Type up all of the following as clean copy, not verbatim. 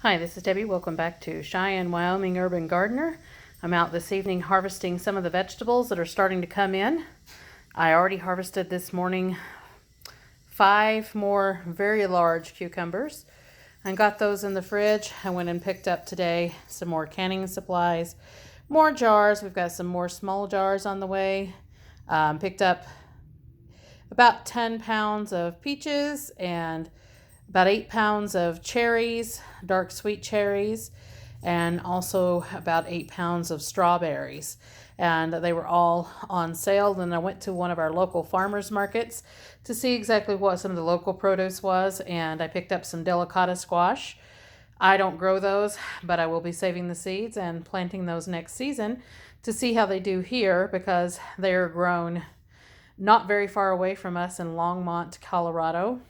Hi, this is Debbie. Welcome back to Cheyenne, Wyoming Urban Gardener. I'm out this evening harvesting some of the vegetables that are starting to come in. I already harvested this morning 5 more very large cucumbers and got those in the fridge. I went and picked up today some more canning supplies, more jars. We've got some more small jars on the way. Picked up about 10 pounds of peaches and about 8 pounds of cherries, dark sweet cherries, and also about 8 pounds of strawberries. And they were all on sale. Then I went to one of our local farmers markets to see exactly what some of the local produce was, and I picked up some delicata squash. I don't grow those, but I will be saving the seeds and planting those next season to see how they do here, because they're grown not very far away from us in Longmont, Colorado,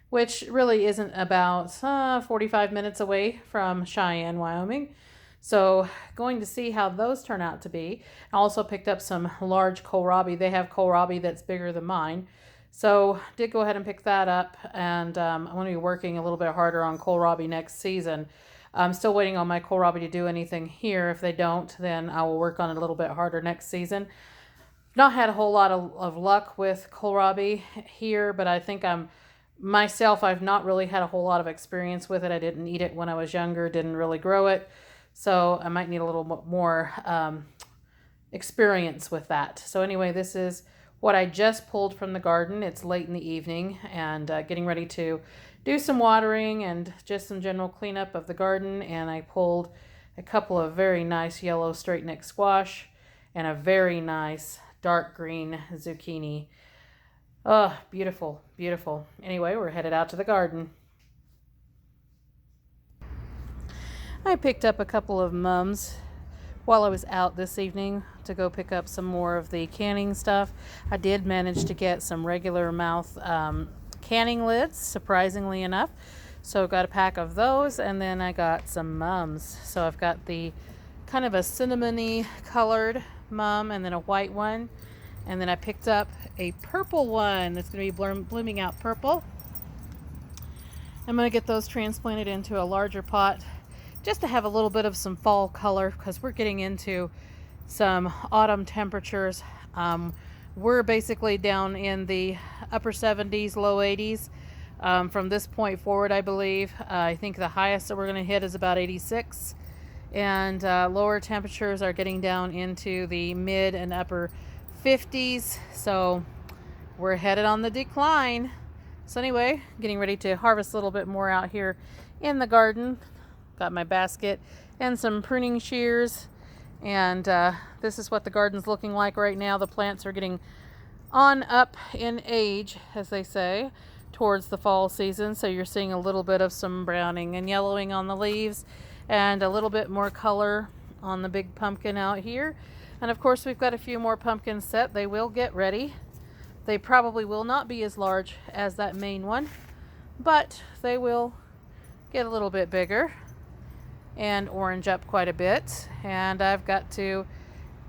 which really isn't about 45 minutes away from Cheyenne, Wyoming. So going to see how those turn out to be. I also picked up some large kohlrabi. They have kohlrabi that's bigger than mine. So did go ahead and pick that up, and I'm going to be working a little bit harder on kohlrabi next season. I'm still waiting on my kohlrabi to do anything here. If they don't, then I will work on it a little bit harder next season. Not had a whole lot of luck with kohlrabi here, but I think I've not really had a whole lot of experience with it. I didn't eat it when I was younger, didn't really grow it. So I might need a little more experience with that. So anyway, this is what I just pulled from the garden. It's late in the evening, and getting ready to do some watering and just some general cleanup of the garden. And I pulled a couple of very nice yellow straight neck squash and a very nice dark green zucchini. Oh, beautiful, beautiful. Anyway, we're headed out to the garden. I picked up a couple of mums while I was out this evening to go pick up some more of the canning stuff. I did manage to get some regular mouth canning lids, surprisingly enough. So I got a pack of those, and then I got some mums. So I've got the kind of a cinnamony colored mum and then a white one. And then I picked up a purple one that's going to be blooming out purple. I'm going to get those transplanted into a larger pot just to have a little bit of some fall color, because we're getting into some autumn temperatures. We're basically down in the upper 70s, low 80s from this point forward, I believe. I think the highest that we're going to hit is about 86. And lower temperatures are getting down into the mid and upper 50s, so we're headed on the decline. So anyway, getting ready to harvest a little bit more out here in the garden. Got my basket and some pruning shears, and this is what the garden's looking like right now. The plants are getting on up in age, as they say, towards the fall season. So you're seeing a little bit of some browning and yellowing on the leaves, and a little bit more color on the big pumpkin out here. And of course, we've got a few more pumpkins set. They will get ready. They probably will not be as large as that main one, but they will get a little bit bigger and orange up quite a bit. And I've got to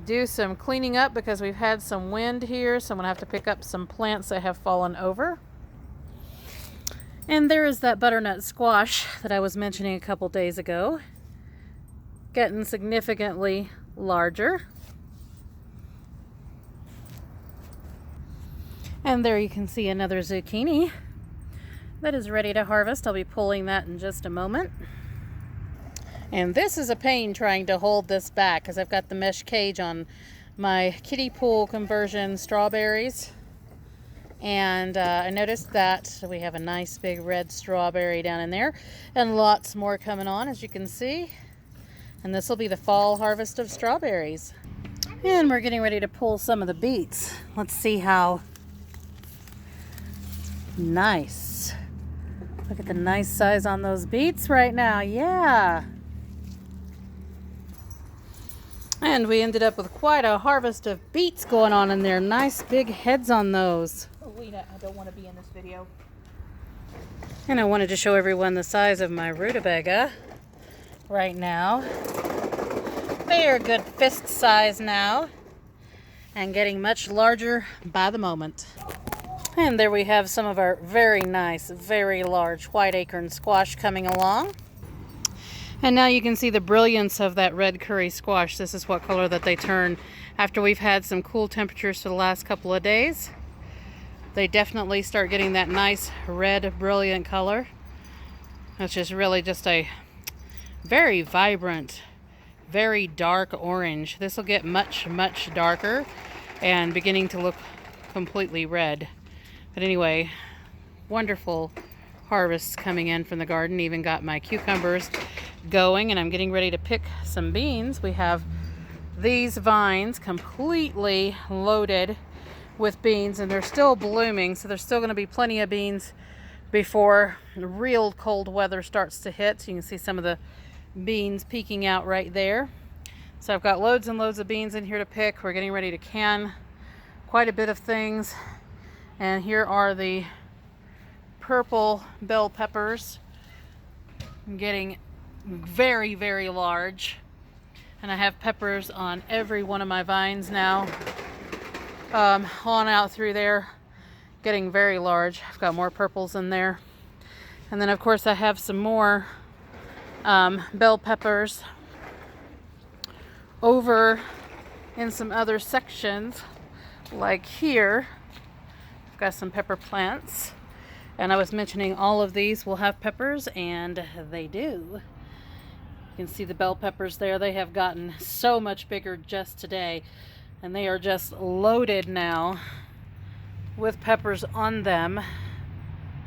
do some cleaning up because we've had some wind here, so I'm going to have to pick up some plants that have fallen over. And there is that butternut squash that I was mentioning a couple days ago, getting significantly larger. And there you can see another zucchini that is ready to harvest. I'll be pulling that in just a moment. And this is a pain trying to hold this back because I've got the mesh cage on my kiddie pool conversion strawberries. And I noticed that we have a nice big red strawberry down in there, and lots more coming on, as you can see. And this will be the fall harvest of strawberries. And we're getting ready to pull some of the beets. Let's see how nice. Look at the nice size on those beets right now. Yeah. And we ended up with quite a harvest of beets going on in there. Nice big heads on those. Oh, Lena, I don't want to be in this video. And I wanted to show everyone the size of my rutabaga right now. They are a good fist size now and getting much larger by the moment. And there we have some of our very nice, very large white acorn squash coming along. And now you can see the brilliance of that red curry squash. This is what color that they turn after we've had some cool temperatures for the last couple of days. They definitely start getting that nice red brilliant color, which is really just a very vibrant, very dark orange. This will get much, much darker and beginning to look completely red. But anyway, wonderful harvests coming in from the garden. Even got my cucumbers going, and I'm getting ready to pick some beans. We have these vines completely loaded with beans, and they're still blooming, so there's still going to be plenty of beans before real cold weather starts to hit. So you can see some of the beans peeking out right there. So I've got loads and loads of beans in here to pick. We're getting ready to can quite a bit of things, and here are the purple bell peppers. I'm getting very, very large, and I have peppers on every one of my vines now, on out through there, getting very large. I've got more purples in there, and then of course I have some more bell peppers over in some other sections, like here. I've got some pepper plants, and I was mentioning all of these will have peppers, and they do. You can see the bell peppers there. They have gotten so much bigger just today, and they are just loaded now with peppers on them.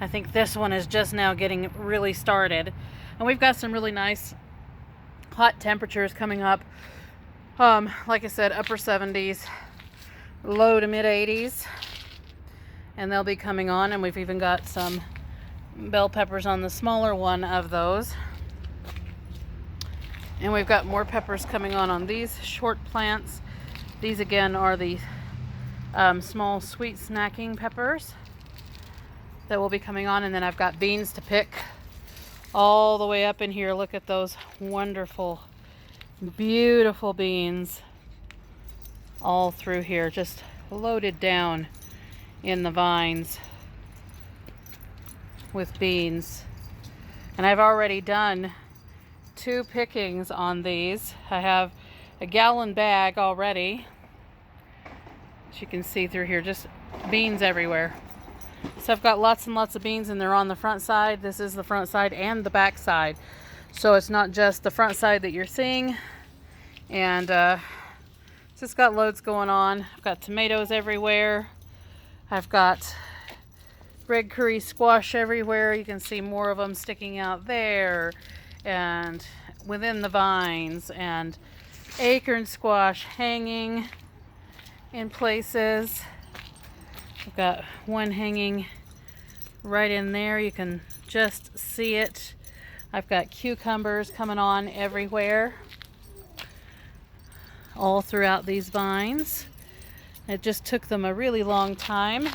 I think this one is just now getting really started, and we've got some really nice hot temperatures coming up. Like I said, upper 70s, low to mid 80s, and they'll be coming on. And we've even got some bell peppers on the smaller one of those. And we've got more peppers coming on these short plants. These again are the small sweet snacking peppers that will be coming on. And then I've got beans to pick all the way up in here. Look at those wonderful, beautiful beans all through here, just loaded down in the vines with beans. And I've already done 2 pickings on these. I have a gallon bag already, as you can see through here, just beans everywhere. So I've got lots and lots of beans, and they're on the front side. This is the front side and the back side, so it's not just the front side that you're seeing. And just got loads going on. I've got tomatoes everywhere. I've got red curry squash everywhere. You can see more of them sticking out there and within the vines, and acorn squash hanging in places. I've got one hanging right in there. You can just see it. I've got cucumbers coming on everywhere, all throughout these vines. It just took them a really long time.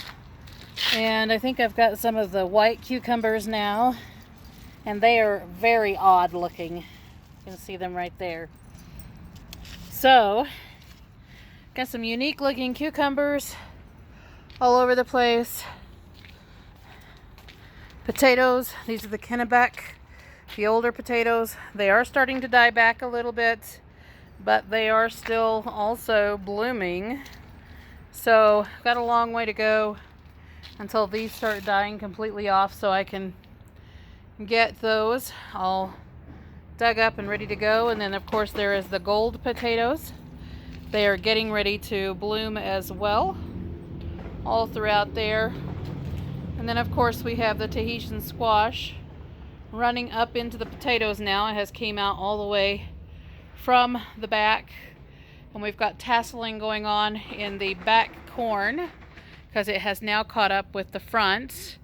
And I think I've got some of the white cucumbers now, and they are very odd looking. You can see them right there. So, got some unique looking cucumbers all over the place. Potatoes, these are the Kennebec, the older potatoes. They are starting to die back a little bit, but they are still also blooming. So, got a long way to go until these start dying completely off, so I can get those all dug up and ready to go. And then of course there is the gold potatoes. They are getting ready to bloom as well, all throughout there. And then of course we have the Tahitian squash running up into the potatoes now. It has came out all the way from the back, and we've got tasseling going on in the back corn because it has now caught up with the front.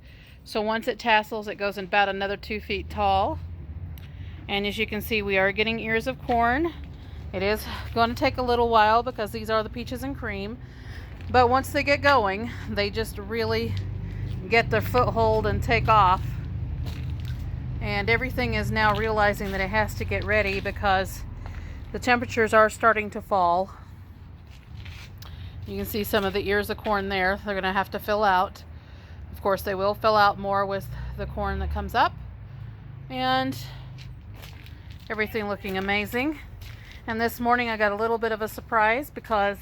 So once it tassels, it goes about another 2 feet tall. And as you can see, we are getting ears of corn. It is going to take a little while because these are the peaches and cream. But once they get going, they just really get their foothold and take off. And everything is now realizing that it has to get ready because the temperatures are starting to fall. You can see some of the ears of corn there. They're going to have to fill out. Of course, they will fill out more with the corn that comes up. And Everything looking amazing. And this morning I got a little bit of a surprise because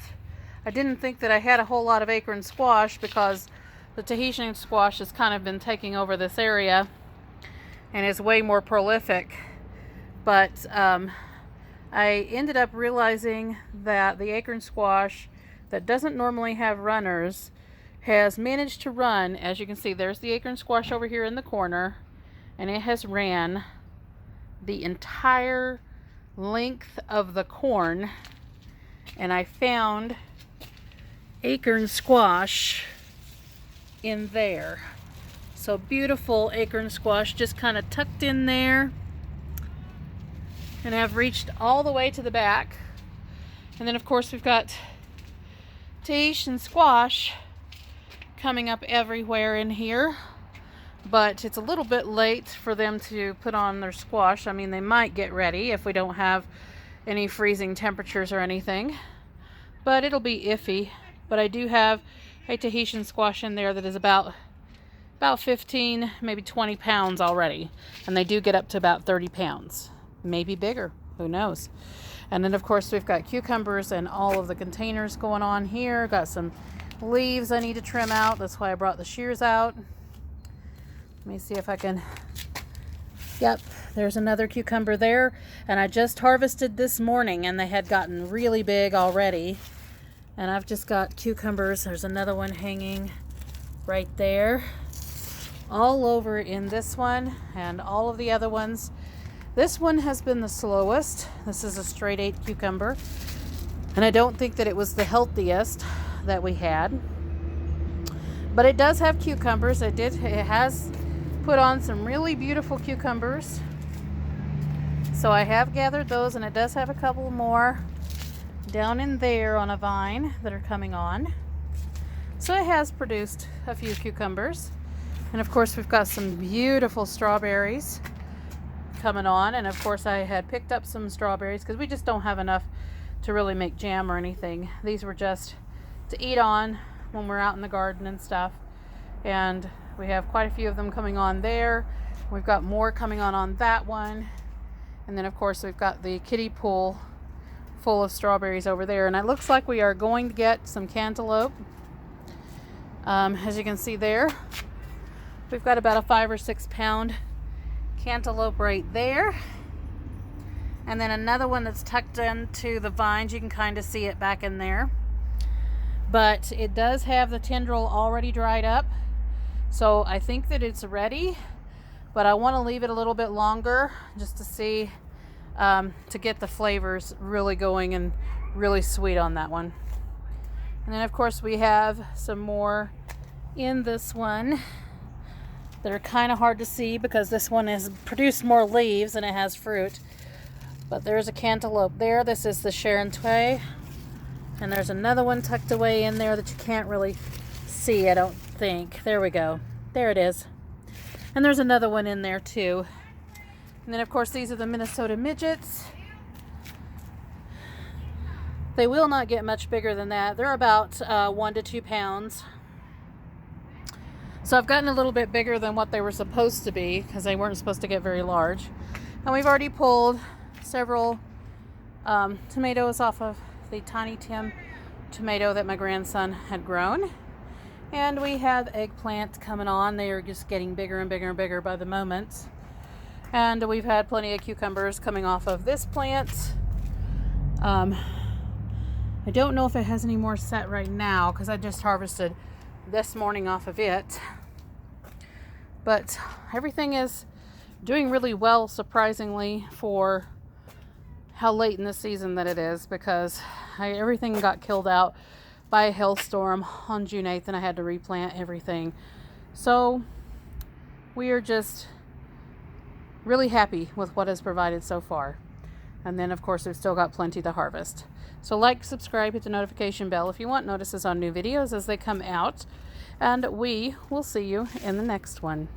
I didn't think that I had a whole lot of acorn squash, because the Tahitian squash has kind of been taking over this area and is way more prolific. But I ended up realizing that the acorn squash that doesn't normally have runners has managed to run. As you can see, there's the acorn squash over here in the corner, and it has ran the entire length of the corn, and I found acorn squash in there. So beautiful acorn squash just kind of tucked in there, and I've reached all the way to the back. And then of course we've got Tahitian squash coming up everywhere in here, but it's a little bit late for them to put on their squash. I mean, they might get ready if we don't have any freezing temperatures or anything, but it'll be iffy. But I do have a Tahitian squash in there that is about 15, maybe 20 pounds already, and they do get up to about 30 pounds, maybe bigger, who knows. And then of course we've got cucumbers and all of the containers going on here. Got some leaves I need to trim out, that's why I brought the shears out. Let me see if I can, yep, there's another cucumber there, and I just harvested this morning and they had gotten really big already. And I've just got cucumbers, there's another one hanging right there, all over in this one and all of the other ones. This one has been the slowest. This is a straight 8 cucumber, and I don't think that it was the healthiest that we had, but it does have cucumbers. It has put on some really beautiful cucumbers, so I have gathered those, and it does have a couple more down in there on a vine that are coming on. So it has produced a few cucumbers. And of course we've got some beautiful strawberries coming on, and of course I had picked up some strawberries because we just don't have enough to really make jam or anything. These were just to eat on when we're out in the garden and stuff. And we have quite a few of them coming on there. We've got more coming on that one. And then of course we've got the kiddie pool full of strawberries over there. And it looks like we are going to get some cantaloupe. As you can see there, we've got about a 5 or 6 pound cantaloupe right there. And then another one that's tucked into the vines. You can kind of see it back in there. But it does have the tendril already dried up. So I think that it's ready, but I want to leave it a little bit longer just to see, to get the flavors really going and really sweet on that one. And then of course we have some more in this one that are kind of hard to see because this one has produced more leaves than it has fruit. But there's a cantaloupe there. This is the Cheyenne Wyoming. And there's another one tucked away in there that you can't really see, I don't think. There we go. There it is. And there's another one in there too. And then of course these are the Minnesota midgets. They will not get much bigger than that. They're about 1 to 2 pounds. So I've gotten a little bit bigger than what they were supposed to be because they weren't supposed to get very large. And we've already pulled several tomatoes off of the Tiny Tim tomato that my grandson had grown. And we have eggplant coming on. They are just getting bigger and bigger and bigger by the moment. And we've had plenty of cucumbers coming off of this plant. I don't know if it has any more set right now because I just harvested this morning off of it. But everything is doing really well, surprisingly, for how late in the season that it is, because everything got killed out by a hailstorm on June 8th and I had to replant everything. So we are just really happy with what is provided so far. And then of course we've still got plenty to harvest. So like, subscribe, hit the notification bell if you want notices on new videos as they come out. And we will see you in the next one.